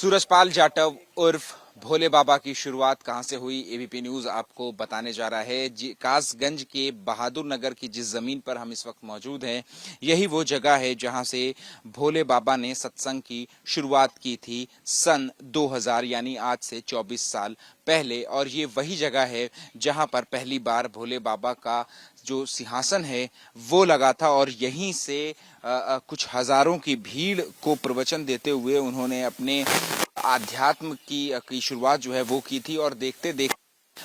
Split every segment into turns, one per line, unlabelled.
सूरजपाल जाटव उर्फ भोले बाबा की शुरुआत कहां से हुई, एबीपी न्यूज आपको बताने जा रहा है। कासगंज के बहादुर नगर की जिस जमीन पर हम इस वक्त मौजूद हैं, यही वो जगह है जहां से भोले बाबा ने सत्संग की शुरुआत की थी सन 2000 यानी आज से 24 साल पहले। और ये वही जगह है जहां पर पहली बार भोले बाबा का जो सिंहासन है वो लगा था। और यहीं से कुछ हजारों की भीड़ को प्रवचन देते हुए उन्होंने अपने आध्यात्म की शुरुआत जो है वो की थी। और देखते देखते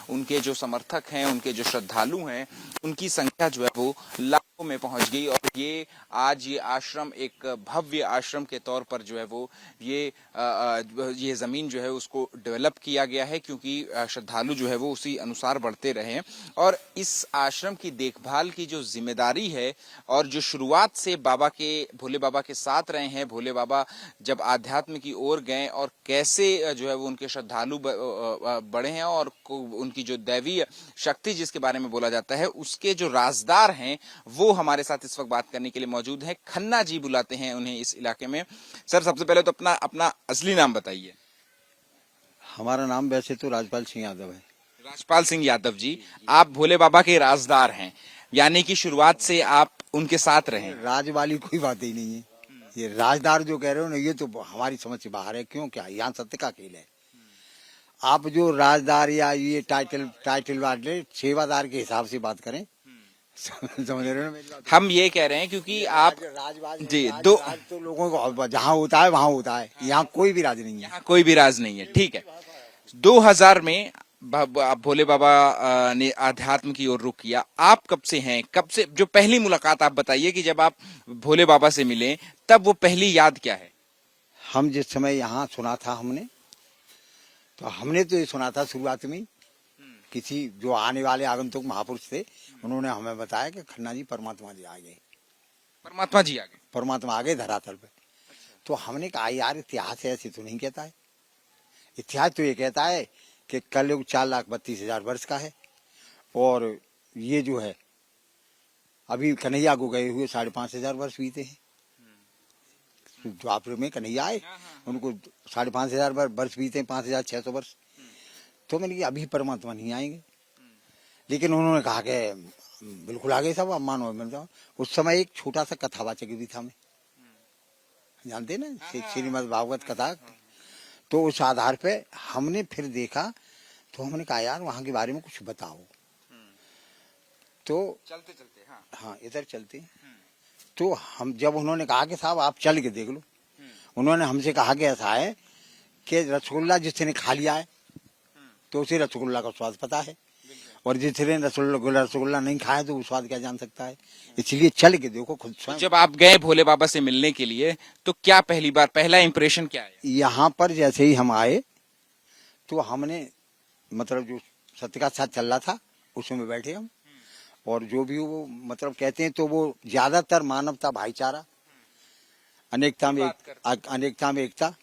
उनके जो समर्थक हैं, उनके जो श्रद्धालु हैं, उनकी संख्या जो है वो लाखों में पहुंच गई। और ये आज ये आश्रम एक भव्य आश्रम के तौर पर जो है वो ये जमीन जो है उसको डेवलप किया गया है, क्योंकि श्रद्धालु जो है वो उसी अनुसार बढ़ते रहे। और इस आश्रम की देखभाल की जो जिम्मेदारी है और जो शुरुआत से भोले बाबा के साथ रहे हैं, भोले बाबा जब आध्यात्म की ओर गए और कैसे जो है वो उनके श्रद्धालु बढ़े हैं और उनकी जो दैवीय शक्ति जिसके बारे में बोला जाता है उसके जो राजदार हैं वो हमारे साथ इस वक्त बात करने के लिए मौजूद हैं। खन्ना जी बुलाते हैं उन्हें इस इलाके में। सर, सबसे पहले तो अपना असली नाम बताइए।
हमारा नाम वैसे तो राजपाल सिंह यादव है।
राजपाल सिंह यादव जी, आप भोले बाबा के राजदार हैं, यानी कि शुरुआत से आप उनके साथ रहे।
राज वाली कोई बात ही नहीं है। ये राजदार जो कह रहे हो ना, ये तो हमारी समझ से बाहर है। क्यों, क्या यहाँ सत्य का खेल है। आप जो राजदार या ये टाइटल वाले सेवादार के हिसाब से बात करें, समझ रहे हो ना मेरी बात?
हम ये कह रहे हैं क्योंकि आप जी दो
तो लोगों को जहाँ होता है वहाँ होता है, यहाँ कोई भी राज नहीं है।
कोई भी राज नहीं है, ठीक है। 2000 में भोले बाबा ने आध्यात्म की ओर रुख किया। आप कब से हैं, कब से जो पहली मुलाकात आप बताइए कि जब आप भोले बाबा से मिले तब वो पहली याद क्या है?
हम जिस समय यहाँ सुना था हमने तो ये सुना था शुरुआत में किसी जो आने वाले आगंतुक महापुरुष थे, उन्होंने हमें बताया कि खन्ना जी परमात्मा जी आ गए।
परमात्मा जी आ गए?
परमात्मा आ गए धरातल पे। तो हमने कहा यार इतिहास ऐसे तो नहीं कहता है। इतिहास तो ये कहता है कि कलयुग 4,32,000 वर्ष का है और ये जो है अभी कन्हैया को गए हुए 5,500 वर्ष बीते हैं। द्वापर में कन्हैया आए, उनको 5,500 वर्ष बीते, 5,600 वर्ष। तो मैंने कहा अभी परमात्मा नहीं आएंगे, लेकिन उन्होंने कहा कि बिल्कुल आगे सब अब मानो मिल जाओ। उस समय एक छोटा सा कथावाचक भी था, मैं जानते ना श्रीमद् भागवत कथा। तो उस आधार पे हमने फिर देखा, तो हमने कहा यार वहां के बारे में कुछ बताओ। तो
चलते
हाँ इधर चलते। तो हम जब उन्होंने कहा कि साहब आप चल के देख लो, उन्होंने हमसे कहा कि ऐसा है कि रसगुल्ला जिसने खा लिया है तो उसे रसगुल्ला का स्वाद पता है, और जिसने रसगुल्ला नहीं खाया तो वो स्वाद क्या जान सकता है। इसलिए चल के देखो खुद स्वयं।
जब आप गए भोले बाबा से मिलने के लिए तो क्या पहला इंप्रेशन क्या है?
यहाँ पर जैसे ही हम आए तो हमने मतलब जो सत्य का साथ चल रहा था उसमें बैठे हम, और जो भी वो मतलब कहते हैं तो वो ज्यादातर मानवता, भाईचारा, अनेकता में एकता,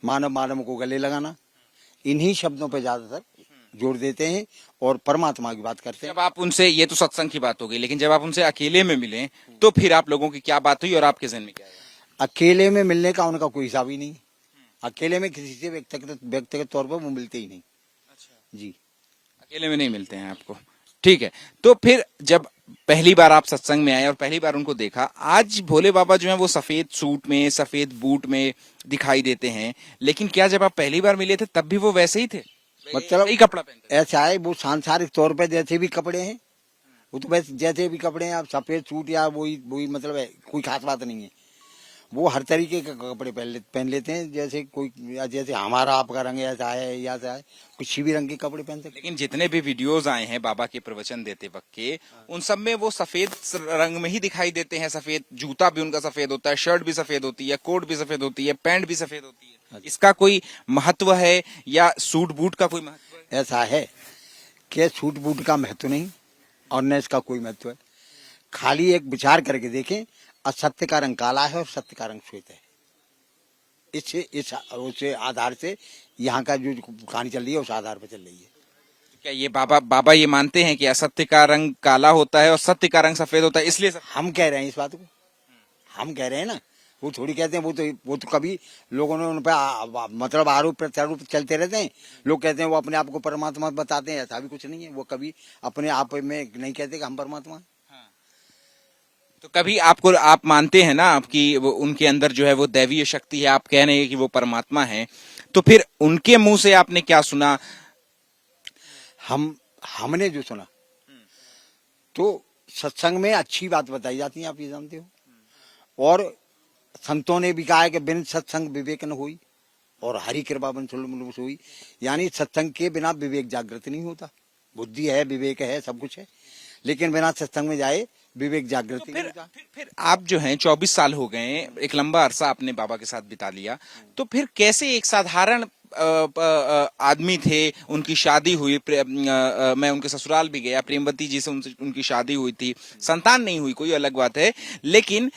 मानव मानव को गले लगाना, इन्हीं शब्दों पे ज्यादातर जोड़ देते हैं और परमात्मा की बात करते हैं।
जब आप उनसे, ये तो सत्संग की बात हो गई, लेकिन जब आप उनसे अकेले में मिले तो फिर आप लोगों की क्या बात हुई और आपके जहन में क्या आया?
अकेले में मिलने का उनका कोई हिसाब ही नहीं। अकेले में किसी से व्यक्तिगत तौर पर वो मिलते ही नहीं। अच्छा जी,
अकेले में नहीं मिलते हैं आपको, ठीक है। तो फिर जब पहली बार आप सत्संग में आए और पहली बार उनको देखा, आज भोले बाबा जो हैं वो सफेद सूट में, सफेद बूट में दिखाई देते हैं, लेकिन क्या जब आप पहली बार मिले थे तब भी वो वैसे ही थे?
मतलब
यही कपड़ा पहनते
ऐसा है, वो सांसारिक तौर पे जैसे भी कपड़े हैं, वो तो वैसे जैसे भी कपड़े हैं, आप सफेद सूट या वही मतलब है, कोई खास बात नहीं है। वो हर तरीके के कपड़े पहन लेते हैं, जैसे कोई जैसे हमारा आपका रंग ऐसा है या ऐसा है, किसी भी रंग के कपड़े पहन सकते।
लेकिन जितने भी वीडियोस आए हैं बाबा के प्रवचन देते वक्त के, उन सब में वो सफेद रंग में ही दिखाई देते हैं। सफेद जूता भी उनका सफेद होता है, शर्ट भी सफेद होती है, कोट भी सफेद होती है, पैंट भी सफेद होती है। इसका कोई महत्व है या सूट बूट का कोई महत्व है?
ऐसा है कि सूट बूट का महत्व नहीं और न इसका कोई महत्व है। खाली एक विचार करके देखें, असत्य का रंग काला है और सत्य का रंग श्वेत है। उस आधार से यहाँ का जो कहानी चल रही है उस आधार पर चल रही है।
क्या ये बाबा ये मानते हैं कि असत्य का रंग काला होता है और सत्य का रंग सफेद होता है, इसलिए
हम कह रहे हैं इस बात को, हम कह रहे हैं ना, वो थोड़ी कहते हैं, वो तो कभी लोगों ने उन पर मतलब आरोप प्रत्यारोप चलते रहते हैं। लोग कहते हैं वो अपने आप को परमात्मा बताते हैं, ऐसा भी कुछ नहीं है। वो कभी अपने आप में नहीं कहते कि हम परमात्मा हैं।
तो कभी आपको आप मानते हैं ना आपकी वो उनके अंदर जो है वो दैवीय शक्ति है, आप कह रहे हैं कि वो परमात्मा है, तो फिर उनके मुंह से आपने क्या सुना?
हमने जो सुना तो सत्संग में अच्छी बात बताई जाती है, आप ये जानते हो। और संतों ने भी कहा है कि बिन सत्संग विवेक न हुई और हरि कृपा बन हुई। यानी सत्संग के बिना विवेक जागृत नहीं होता। बुद्धि है, विवेक है, सब कुछ है, लेकिन बिना सत्संग में जाए विवेक जागृत
तो
नहीं होता।
फिर आप जो हैं 24 साल हो गए, एक लंबा अरसा आपने बाबा के साथ बिता लिया, तो फिर कैसे एक साधारण आदमी थे, उनकी शादी हुई, मैं उनके ससुराल भी गया, प्रेमवती जी से उनकी शादी हुई थी, संतान नहीं हुई कोई अलग बात है, लेकिन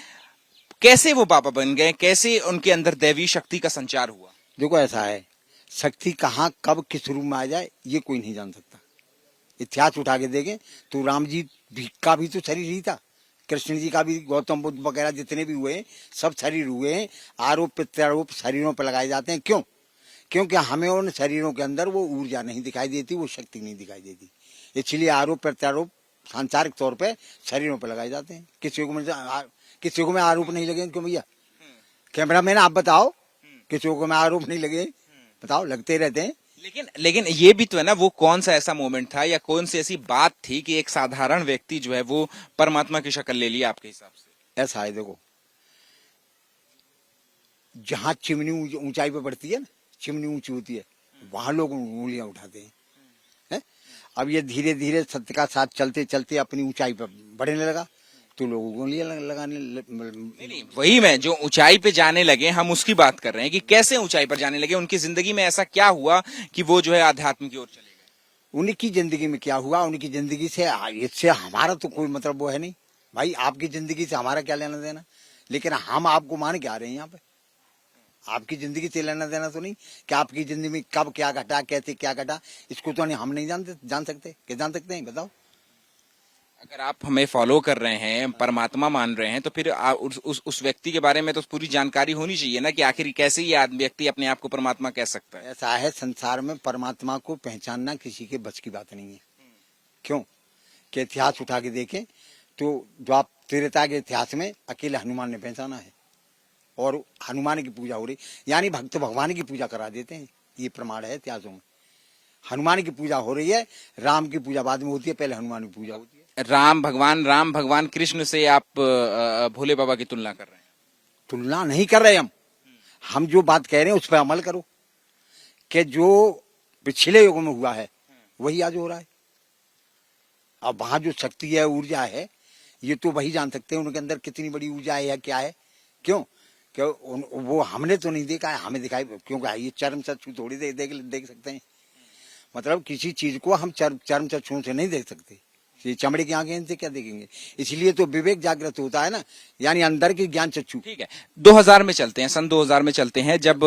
कैसे वो बाबा बन गए, कैसे उनके अंदर दैवी शक्ति का संचार हुआ?
देखो ऐसा है, शक्ति कहाँ कब किस रूप में आ जाए ये कोई नहीं जान सकता। इतिहास उठा के देखें तो राम जी का भी तो शरीर ही था, कृष्ण जी का भी, गौतम बुद्ध वगैरह जितने भी हुए सब शरीर हुए हैं। आरोप प्रत्यारोप शरीरों पर लगाए जाते हैं। क्यों? क्योंकि हमें उन शरीरों के अंदर वो ऊर्जा नहीं दिखाई देती, वो शक्ति नहीं दिखाई देती, इसलिए आरोप प्रत्यारोप सांसारिक तौर पे शरीरों पर लगाए जाते हैं। किसी को में आरोप नहीं लगे क्यों भैया? कैमरा मैन आप बताओ, किसी को में आरोप नहीं लगे? बताओ, लगते रहते हैं।
लेकिन ये भी तो है ना, वो कौन सा ऐसा मोमेंट था या कौन सी ऐसी बात थी कि एक साधारण व्यक्ति जो है वो परमात्मा की शक्ल ले लिया आपके हिसाब से?
ऐसा है, देखो, जहाँ चिमनी ऊंचाई पे बढ़ती है ना, चिमनी ऊंची होती है, वहां लोग उंगलियां उठाते हैं। अब ये धीरे धीरे सत्य का साथ चलते चलते अपनी ऊंचाई पर बढ़ने लगा तो लोग उंगलियां लगाने
नहीं, वही मैं जो ऊंचाई पे जाने लगे हम उसकी बात कर रहे हैं कि कैसे ऊंचाई पर जाने लगे, उनकी जिंदगी में ऐसा क्या हुआ कि वो जो है आध्यात्म की ओर चले गए?
उनकी जिंदगी में क्या हुआ, उनकी जिंदगी से इससे हमारा तो कोई मतलब वो है नहीं भाई। आपकी जिंदगी से हमारा क्या लेना देना, लेकिन हम आपको मान के आ रहे हैं यहाँ पे। आपकी जिंदगी से लेना देना तो नहीं कि आपकी जिंदगी में कब क्या घटा, कैसे क्या घटा, इसको तो नहीं हम नहीं जान सकते। क्या जान सकते हैं बताओ?
अगर आप हमें फॉलो कर रहे हैं, परमात्मा मान रहे हैं, तो फिर उस व्यक्ति के बारे में तो पूरी जानकारी होनी चाहिए ना कि आखिर कैसे ये व्यक्ति अपने आप को परमात्मा कह सकता है।
ऐसा है, संसार में परमात्मा को पहचानना किसी के बस की बात नहीं है। क्यों? कि इतिहास उठा के देखें तो द्वापर त्रेता के इतिहास में अकेले हनुमान ने पहचाना है, और हनुमान की पूजा हो रही, यानी भक्त भगवान की पूजा करा देते हैं। ये प्रमाण है इतिहासों में। हनुमान की पूजा हो रही है, राम की पूजा बाद में होती है, पहले हनुमान की पूजा होती है।
राम भगवान कृष्ण से आप भोले बाबा की तुलना कर रहे हैं?
तुलना नहीं कर रहे हम जो बात कह रहे हैं उस पर अमल करो कि जो पिछले युग में हुआ है वही आज हो रहा है। अब वहां जो शक्ति है, ऊर्जा है, ये तो वही जान सकते हैं उनके अंदर कितनी बड़ी ऊर्जा है या क्या है। क्यों? वो हमने तो नहीं देखा है, हमें दिखाई, क्योंकि ये चर्म चक्षु थोड़ी देख सकते हैं। मतलब किसी चीज को हम चर्म चक्षुओं से नहीं देख सकते, ये चमड़े की आंखें इनसे क्या देखेंगे? इसलिए तो विवेक जागृत होता है ना, यानी अंदर की ज्ञान चक्षु।
ठीक है, 2000 में चलते हैं, सन 2000 में चलते हैं, जब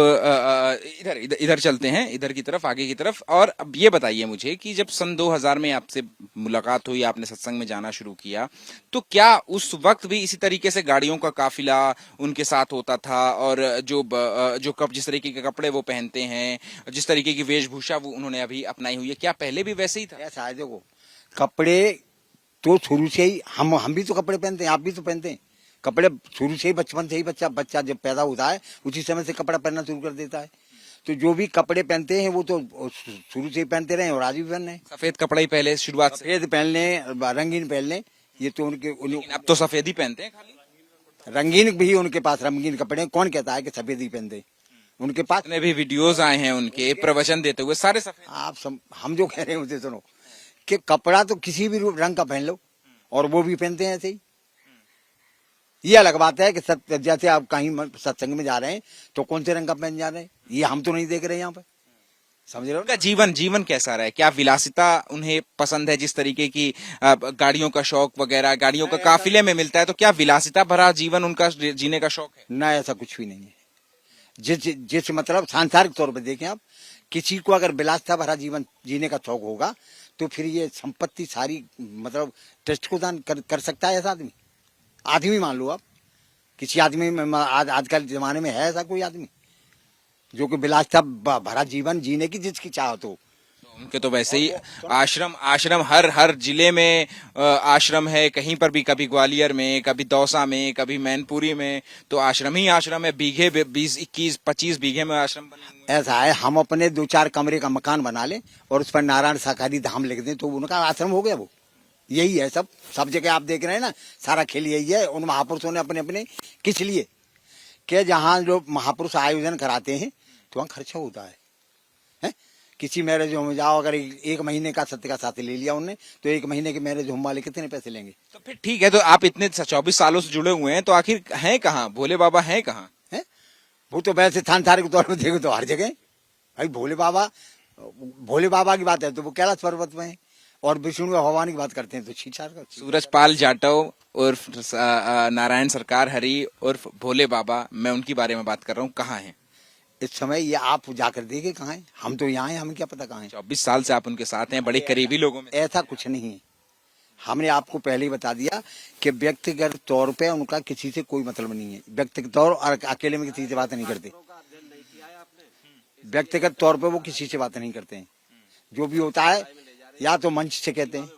इधर चलते हैं, इधर की तरफ, आगे की तरफ। और अब ये बताइए मुझे कि जब सन 2000 में आपसे मुलाकात हुई, आपने सत्संग में जाना शुरू किया, तो क्या उस वक्त भी इसी तरीके से गाड़ियों का काफिला उनके साथ होता था, और जिस तरीके के कपड़े वो पहनते हैं, जिस तरीके की वेशभूषा वो उन्होंने अभी अपनाई हुई है, क्या पहले भी वैसे ही था?
ऐसा है, देखो, कपड़े तो शुरू से ही हम भी तो कपड़े पहनते हैं, आप भी तो पहनते हैं कपड़े। शुरू से ही, बचपन से ही बच्चा जब पैदा होता है उसी समय से कपड़ा पहनना शुरू कर देता है। तो जो भी कपड़े पहनते हैं वो तो शुरू से ही पहनते रहे और आज भी पहन रहे हैं।
सफेद कपड़े ही पहले शुरुआत से?
सफेद पहन लें, रंगीन पहन लें, ये तो
अब तो सफेद ही पहनते हैं खाली।
रंगीन भी उनके पास रंगीन कपड़े, कौन कहता है कि सफेद ही पहनते? उनके पास
भी वीडियोस आए हैं उनके प्रवचन देते हुए, सारे सफेद।
हम जो कह रहे हैं उसे सुनो कि कपड़ा तो किसी भी रंग का पहन लो, और वो भी पहनते हैं ऐसे ही। ये अलग बात है कि जैसे आप कहीं सत्संग में जा रहे हैं तो कौन से रंग का पहन जा रहे हैं, ये हम तो नहीं देख रहे यहाँ पे। समझ रहे हो?
उनका जीवन कैसा रहा है? क्या विलासिता उन्हें पसंद है? जिस तरीके की गाड़ियों का शौक वगैरह, गाड़ियों का काफिले में मिलता है, तो क्या विलासिता भरा जीवन उनका जीने का शौक है?
ना, ऐसा कुछ भी नहीं है। जिस मतलब सांसारिक तौर पे देखें आप, किसी को अगर विलासिता भरा जीवन जीने का शौक होगा तो फिर ये संपत्ति सारी मतलब ट्रस्ट को दान कर सकता है ऐसा आदमी मान लो आप। किसी आदमी में आजकल जमाने में है ऐसा कोई आदमी जो कि विलासिता भरा जीवन जीने की जिसकी चाहत हो।
उनके तो वैसे ही आश्रम आश्रम हर जिले में आश्रम है, कहीं पर भी, कभी ग्वालियर में, कभी दौसा में, कभी मैनपुरी में, तो आश्रम ही आश्रम है। बीघे 20-21-25 बीघे में आश्रम बने हुए हैं।
ऐसा है, हम अपने 2-4 कमरे का मकान बना लें और उस पर नारायण शाकाहारी धाम लिख दें तो उनका आश्रम हो गया। वो यही है, सब जगह आप देख रहे हैं ना, सारा खेल यही है। उन महापुरुषों ने अपने अपने किस लिए कि जहाँ जो महापुरुष आयोजन कराते हैं तो वहाँ खर्चा होता है। किसी मैरिज होम में जाओ, अगर एक महीने का सत्य का साथी ले लिया उनने तो 1 महीने के मैरिज होम वाले कितने पैसे लेंगे?
तो फिर ठीक है, तो आप इतने 24 सालों से जुड़े हुए हैं, तो आखिर हैं कहाँ भोले बाबा, हैं कहाँ?
है वो तो वैसे सांसारिक तौर पर देखो तो हर जगह भाई भोले बाबा की बात है तो वो कैलाश पर्वत में है, और विष्णु भगवान की बात करते हैं तो छीछार का
सूरजपाल जाटव उर्फ नारायण सरकार हरि उर्फ भोले बाबा, मैं उनकी बारे में बात कर रहा हूँ, कहाँ हैं
इस समय? ये आप जाकर देखे कहाँ है, हम तो यहाँ हैं, हमें क्या पता कहाँ है।
24 साल से आप उनके साथ हैं, बड़े करीबी लोगों में।
ऐसा कुछ नहीं है, हमने आपको पहले ही बता दिया कि व्यक्तिगत तौर पे उनका किसी से कोई मतलब नहीं है। व्यक्तिगत तौर और अकेले में किसी से बात नहीं करते, व्यक्तिगत तौर पे वो किसी से बात नहीं करते हैं। जो भी होता है या तो मंच से कहते हैं,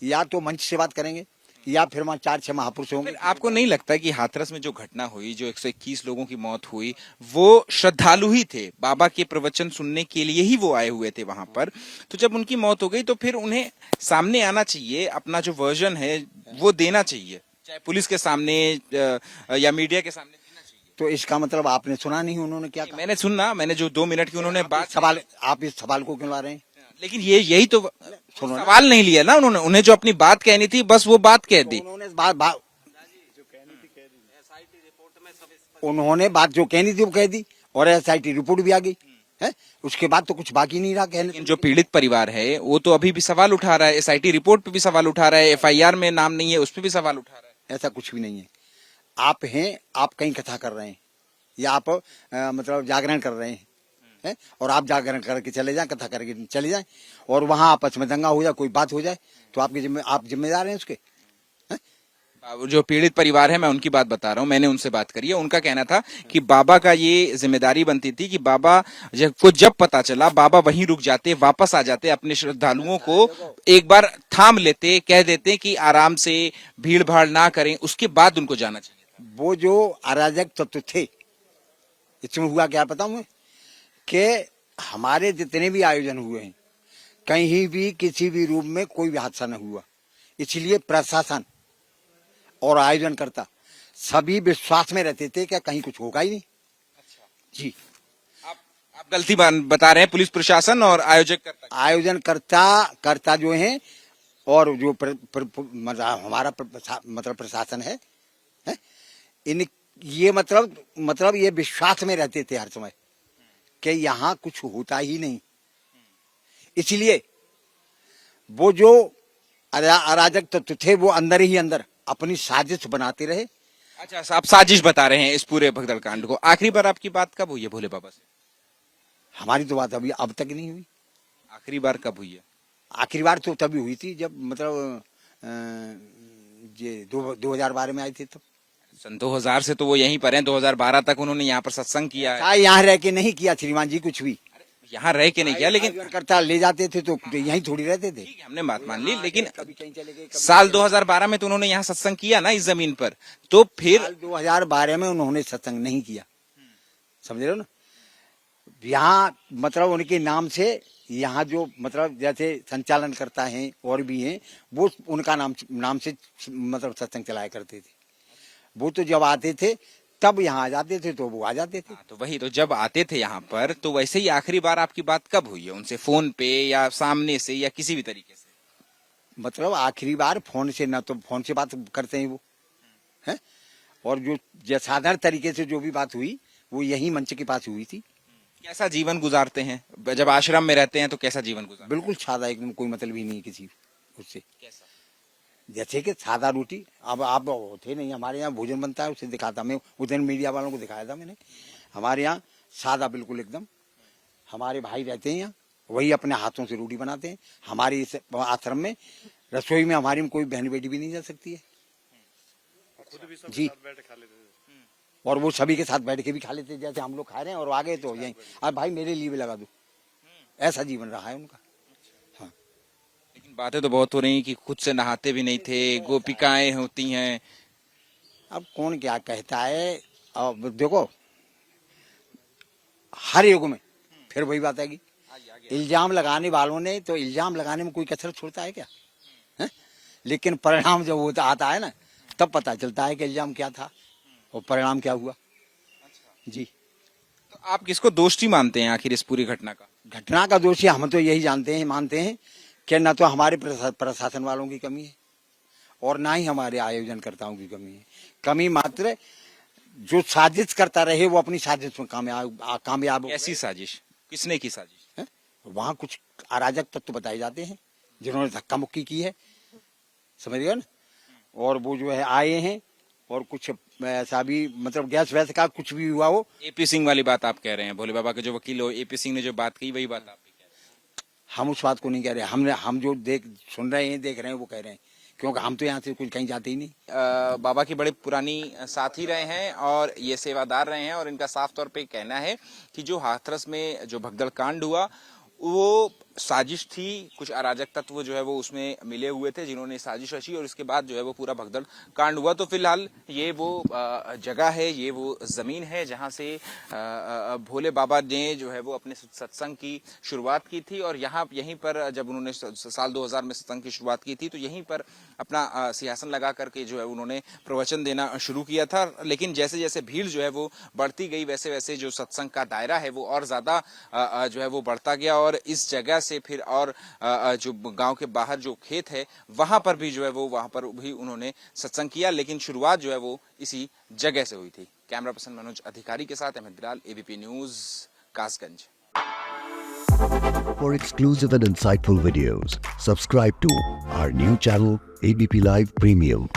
या तो मंच से बात करेंगे, या फिर वहाँ 4-6 महापुरुष होंगे।
फिर आपको नहीं लगता कि हाथरस में जो घटना हुई, जो 121 लोगों की मौत हुई, वो श्रद्धालु ही थे, बाबा के प्रवचन सुनने के लिए ही वो आए हुए थे वहां पर, तो जब उनकी मौत हो गई तो फिर उन्हें सामने आना चाहिए, अपना जो वर्जन है वो देना चाहिए, चाहे पुलिस के सामने या मीडिया के सामने देना चाहिए।
तो इसका मतलब आपने सुना नहीं उन्होंने क्या कहा?
मैंने सुना, मैंने जो 2 मिनट की उन्होंने बात
सवाल, आप इस सवाल को क्यों ला रहे हैं?
लेकिन यही तो सवाल नहीं लिया ना उन्होंने, उन्हें जो अपनी बात कहनी थी बस वो बात कह दी।
उन्होंने बात जो कहनी थी वो कह दी, और SIT रिपोर्ट भी आ गई है, उसके बाद तो कुछ बाकी नहीं रहा कहने।
जो पीड़ित परिवार है वो तो अभी भी सवाल उठा रहा है, SIT रिपोर्ट पे भी सवाल उठा रहा है, FIR में नाम नहीं है उस पर भी सवाल उठा रहा है।
ऐसा कुछ भी नहीं है। आप हैं, आप कहीं कथा कर रहे हैं, या आप मतलब जागरण कर रहे हैं, और आप जागरण करके चले जाएं, कथा करके चले जाएं, और वहां आपस में दंगा हो जाए, कोई बात हो जाए, तो आप जिम्मेदार हैं उसके।
जो पीड़ित परिवार है, मैं उनकी बात बता रहा हूँ, मैंने उनसे बात करी है, उनका कहना था कि बाबा का ये जिम्मेदारी बनती थी कि बाबा को जब पता चला बाबा वहीं रुक जाते, वापस आ जाते, अपने श्रद्धालुओं को एक बार थाम लेते, कह देते कि आराम से भीड़ भाड़ ना करें, उसके बाद उनको जाना चाहिए।
वो जो अराजक तत्व थे, इसमें हुआ क्या पता हूँ कि हमारे जितने भी आयोजन हुए हैं कहीं भी किसी भी रूप में कोई भी हादसा न हुआ, इसलिए प्रशासन और आयोजनकर्ता सभी विश्वास में रहते थे कि कहीं कुछ होगा ही नहीं।
अच्छा
जी,
आप गलती बता रहे हैं, पुलिस प्रशासन और
आयोजनकर्ता जो हैं, और जो हमारा मतलब प्रशासन है, इन ये मतलब ये विश्वास में रहते थे हर समय कि यहाँ कुछ होता ही नहीं। इसलिए वो जो अराजक तत्व थे वो अंदर ही अंदर अपनी साजिश बनाते रहे।
अच्छा, आप साजिश बता रहे हैं इस पूरे भगदड़ कांड को। आखिरी बार आपकी बात कब हुई है भोले बाबा से?
हमारी तो बात अभी अब तक नहीं हुई।
आखिरी बार कब हुई है?
आखिरी बार तो तभी हुई थी जब मतलब ये 2012 में आई थी तब।
सन 2000 से तो वो यहीं पर हैं, 2012 तक उन्होंने यहाँ पर सत्संग किया है।
यहाँ रह के नहीं किया श्रीमान जी कुछ भी,
यहाँ रह के नहीं किया, लेकिन
करता ले जाते थे तो यहीं थोड़ी रहते थे।
हमने बात मान ली, लेकिन साल 2012 में तो उन्होंने यहाँ सत्संग किया ना इस जमीन पर, तो फिर
2012 में उन्होंने सत्संग नहीं किया, समझ रहे हो ना। यहाँ मतलब उनके नाम से यहाँ जो मतलब जैसे संचालन करता है और भी हैं, वो उनका नाम से मतलब सत्संग चलाया करते थे। वो तो जब आते थे तब यहाँ आ जाते थे, तो वो आ जाते थे।
तो वही तो, जब आते थे यहाँ पर, तो वैसे ही आखिरी बार आपकी बात कब हुई है उनसे, फोन पे या सामने से या किसी भी तरीके से?
मतलब आखिरी बार फोन से, ना तो फोन से बात करते हैं वो है, और जो साधारण तरीके से जो भी बात हुई वो यही मंच के पास हुई थी।
कैसा जीवन गुजारते हैं जब आश्रम में रहते हैं, तो कैसा जीवन गुजारते हैं?
बिल्कुल सादा, एकदम कोई मतलब ही नहीं किसी उससे। जैसे कि सादा रोटी, अब आप थे नहीं, हमारे यहाँ भोजन बनता है, उसे दिखाता मैं उस दिन, मीडिया वालों को दिखाया था मैंने। हमारे यहाँ सादा बिल्कुल एकदम, हमारे भाई रहते हैं यहाँ, वही अपने हाथों से रोटी बनाते हैं। हमारे इस आश्रम में रसोई में हमारी में कोई बहन बेटी भी नहीं जा सकती है, जी, और वो सभी के साथ बैठ के भी खा लेते, जैसे हम लोग खा रहे हैं, और आगे तो यही अब भाई मेरे लिए भी लगा दो, ऐसा जीवन रहा है उनका। हाँ,
लेकिन बातें तो बहुत हो रही कि खुद से नहाते भी नहीं थे, गोपिकाएं होती हैं।
अब कौन क्या कहता है, अब देखो हर युग में फिर वही बात आएगी, इल्जाम लगाने वालों ने तो इल्जाम लगाने में कोई कसर छोड़ता है क्या है? लेकिन परिणाम जब होता आता है ना, तब पता चलता है कि इल्जाम क्या था और परिणाम क्या हुआ। जी,
तो आप किसको दोषी मानते हैं आखिर इस पूरी घटना का?
घटना का दोषी हम तो यही जानते हैं, मानते हैं कि न तो हमारे प्रशासन वालों की कमी है और ना ही हमारे आयोजनकर्ताओं की कमी है। कमी मात्र जो साजिश करता रहे वो अपनी साजिश में कामयाब हो
ऐसी साजिश किसने की साजिश?
गए। वहाँ कुछ अराजक तत्व बताए जाते हैं जिन्होंने धक्का मुक्की की है, समझ गए ना, और वो जो है आए हैं और कुछ ऐसा भी मतलब गैस वैस का कुछ भी हुआ हो।
एपी सिंह वाली बात आप कह रहे हैं, भोले बाबा के जो वकील हो एपी सिंह ने जो बात की वही बात आप भी कह रहे
हम उस बात को नहीं कह रहे, हम जो सुन रहे हैं देख रहे हैं वो कह रहे हैं, क्योंकि हम तो यहाँ से कुछ कहीं जाते ही नहीं।
हैं? बाबा की बड़े पुरानी साथी रहे हैं और ये सेवादार रहे हैं और इनका साफ तौर पे कहना है कि जो हाथरस में जो भगदड़ कांड हुआ वो साजिश थी, कुछ अराजक तत्व जो है वो उसमें मिले हुए थे जिन्होंने साजिश रची और इसके बाद जो है वो पूरा भगदड़ कांड हुआ। तो फिलहाल ये वो जगह है, ये वो जमीन है जहां से भोले बाबा ने जो है वो अपने सत्संग की शुरुआत की थी और यहीं पर जब उन्होंने साल 2000 में सत्संग की शुरुआत की थी तो यहीं पर अपना सिंहासन लगा करके जो है उन्होंने प्रवचन देना शुरू किया था। लेकिन जैसे जैसे भीड़ जो है वो बढ़ती गई वैसे वैसे जो सत्संग का दायरा है वो और ज्यादा जो है वो बढ़ता गया और इस जगह से फिर और जो गांव के बाहर जो खेत है वहां पर भी जो है वो वहां पर भी उन्होंने सत्संग किया, लेकिन शुरुआत जो है वो इसी जगह से हुई थी। कैमरा पर्सन मनोज अधिकारी के साथ Ahmad Bilal, ABP news, Kasganj.
For exclusive and insightful videos, subscribe to our new channel ABP Live Premium.